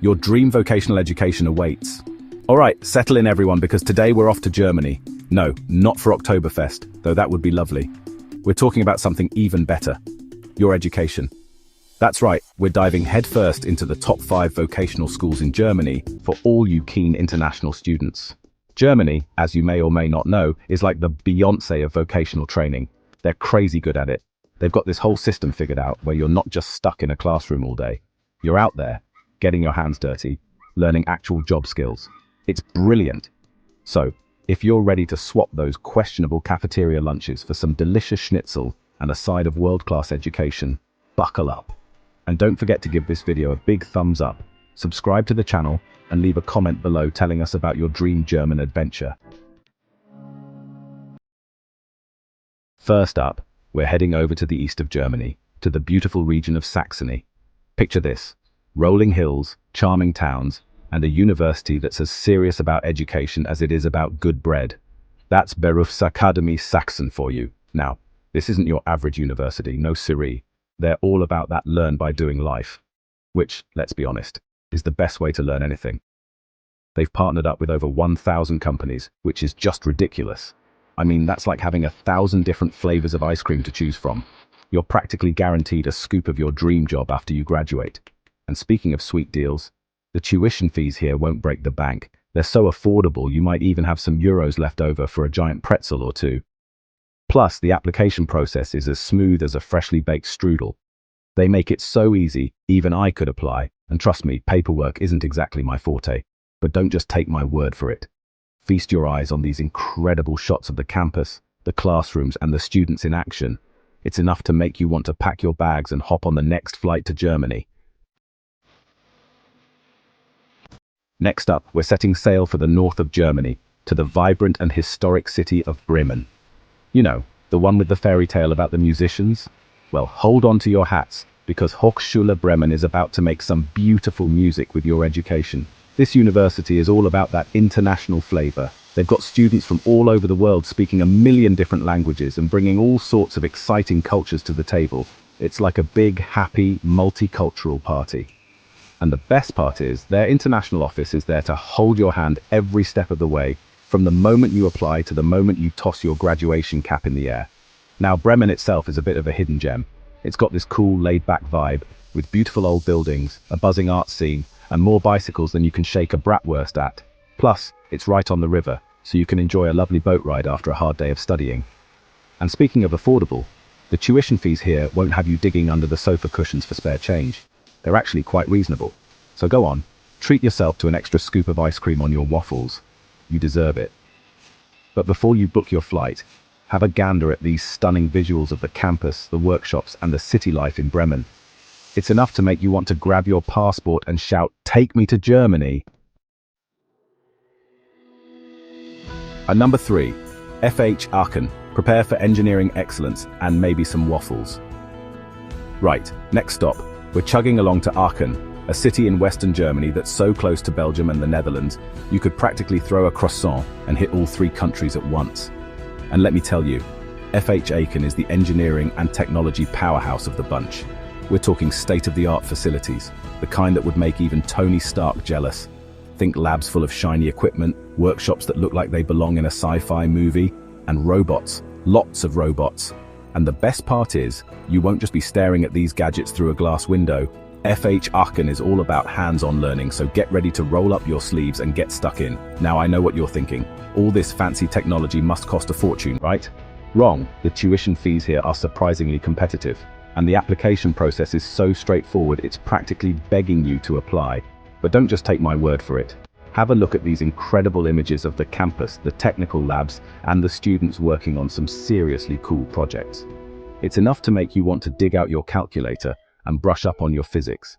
Your dream vocational education awaits. Alright, settle in everyone, because today we're off to Germany. No, not for Oktoberfest, though that would be lovely. We're talking about something even better. Your education. That's right, we're diving headfirst into the top 5 vocational schools in Germany for all you keen international students. Germany, as you may or may not know, is like the Beyoncé of vocational training. They're crazy good at it. They've got this whole system figured out where you're not just stuck in a classroom all day. You're out there, getting your hands dirty, learning actual job skills. It's brilliant. So, if you're ready to swap those questionable cafeteria lunches for some delicious schnitzel and a side of world-class education, buckle up. And don't forget to give this video a big thumbs up, subscribe to the channel, and leave a comment below telling us about your dream German adventure. First up, we're heading over to the east of Germany, to the beautiful region of Saxony. Picture this: rolling hills, charming towns, and a university that's as serious about education as it is about good bread. That's Berufsakademie Sachsen for you. Now, this isn't your average university, no siree. They're all about that learn by doing life, which, let's be honest, is the best way to learn anything. They've partnered up with over 1,000 companies, which is just ridiculous. I mean, that's like having 1,000 different flavors of ice cream to choose from. You're practically guaranteed a scoop of your dream job after you graduate. And speaking of sweet deals, the tuition fees here won't break the bank. They're so affordable you might even have some euros left over for a giant pretzel or two. Plus, the application process is as smooth as a freshly baked strudel. They make it so easy, even I could apply, and trust me, paperwork isn't exactly my forte. But don't just take my word for it. Feast your eyes on these incredible shots of the campus, the classrooms, and the students in action. It's enough to make you want to pack your bags and hop on the next flight to Germany. Next up, we're setting sail for the north of Germany, to the vibrant and historic city of Bremen. You know, the one with the fairy tale about the musicians? Well, hold on to your hats, because Hochschule Bremen is about to make some beautiful music with your education. This university is all about that international flavor. They've got students from all over the world speaking 1,000,000 different languages and bringing all sorts of exciting cultures to the table. It's like a big, happy, multicultural party. And the best part is, their international office is there to hold your hand every step of the way, from the moment you apply to the moment you toss your graduation cap in the air. Now, Bremen itself is a bit of a hidden gem. It's got this cool, laid-back vibe, with beautiful old buildings, a buzzing art scene, and more bicycles than you can shake a bratwurst at. Plus, it's right on the river, so you can enjoy a lovely boat ride after a hard day of studying. And speaking of affordable, the tuition fees here won't have you digging under the sofa cushions for spare change. They're actually quite reasonable. So go on, treat yourself to an extra scoop of ice cream on your waffles. You deserve it. But before you book your flight, have a gander at these stunning visuals of the campus, the workshops, and the city life in Bremen. It's enough to make you want to grab your passport and shout, "Take me to Germany!" And number 3, FH Aachen. Prepare for engineering excellence and maybe some waffles. Right, next stop. We're chugging along to Aachen, a city in Western Germany that's so close to Belgium and the Netherlands, you could practically throw a croissant and hit all 3 countries at once. And let me tell you, FH Aachen is the engineering and technology powerhouse of the bunch. We're talking state-of-the-art facilities, the kind that would make even Tony Stark jealous. Think labs full of shiny equipment, workshops that look like they belong in a sci-fi movie, and robots, lots of robots. And the best part is, you won't just be staring at these gadgets through a glass window. FH Aachen is all about hands-on learning, so get ready to roll up your sleeves and get stuck in. Now I know what you're thinking. All this fancy technology must cost a fortune, right? Wrong. The tuition fees here are surprisingly competitive. And the application process is so straightforward, it's practically begging you to apply. But don't just take my word for it. Have a look at these incredible images of the campus, the technical labs, and the students working on some seriously cool projects. It's enough to make you want to dig out your calculator and brush up on your physics.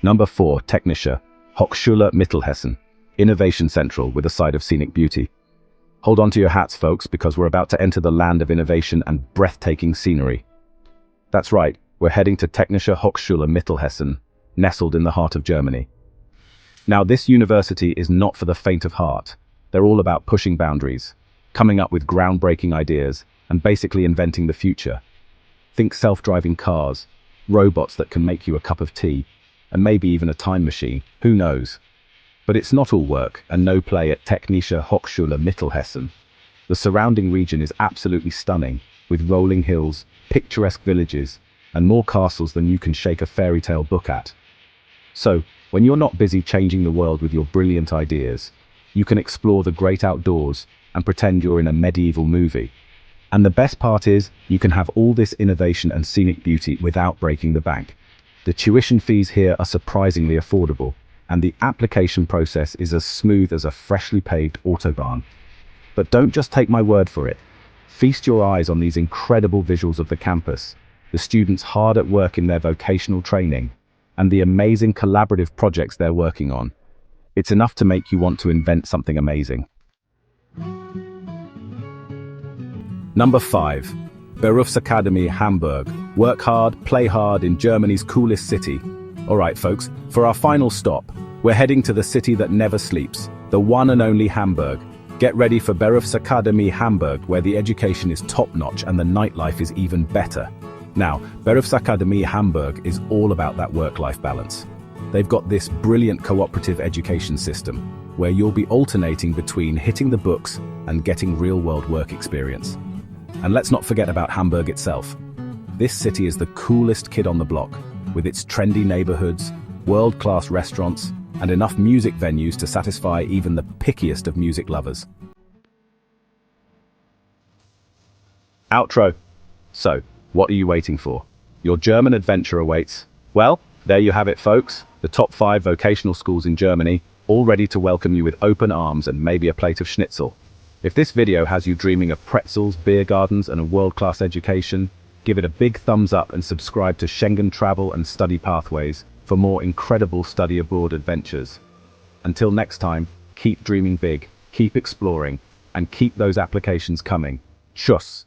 Number 4, Technische, Hochschule Mittelhessen, Innovation Central with a side of scenic beauty. Hold on to your hats, folks, because we're about to enter the land of innovation and breathtaking scenery. That's right, we're heading to Technische Hochschule Mittelhessen, nestled in the heart of Germany. Now, this university is not for the faint of heart. They're all about pushing boundaries, coming up with groundbreaking ideas, and basically inventing the future. Think self-driving cars, robots that can make you a cup of tea, and maybe even a time machine, who knows? But it's not all work and no play at Technische Hochschule Mittelhessen. The surrounding region is absolutely stunning, with rolling hills, picturesque villages, and more castles than you can shake a fairy tale book at. So, when you're not busy changing the world with your brilliant ideas, you can explore the great outdoors and pretend you're in a medieval movie. And the best part is, you can have all this innovation and scenic beauty without breaking the bank. The tuition fees here are surprisingly affordable, and the application process is as smooth as a freshly paved autobahn. But don't just take my word for it. Feast your eyes on these incredible visuals of the campus, the students hard at work in their vocational training, and the amazing collaborative projects they're working on. It's enough to make you want to invent something amazing. Number 5. Berufsakademie Hamburg. Work hard, play hard in Germany's coolest city. Alright folks, for our final stop, we're heading to the city that never sleeps, the one and only Hamburg. Get ready for Berufsakademie Hamburg, where the education is top-notch and the nightlife is even better. Now, Berufsakademie Hamburg is all about that work-life balance. They've got this brilliant cooperative education system, where you'll be alternating between hitting the books and getting real-world work experience. And let's not forget about Hamburg itself. This city is the coolest kid on the block, with its trendy neighborhoods, world-class restaurants, and enough music venues to satisfy even the pickiest of music lovers. Outro. So, what are you waiting for? Your German adventure awaits. Well, there you have it folks, the top 5 vocational schools in Germany, all ready to welcome you with open arms and maybe a plate of schnitzel. If this video has you dreaming of pretzels, beer gardens, and a world-class education, give it a big thumbs up and subscribe to Schengen Travel and Study Pathways for more incredible study abroad adventures. Until next time, keep dreaming big, keep exploring, and keep those applications coming. Tschüss.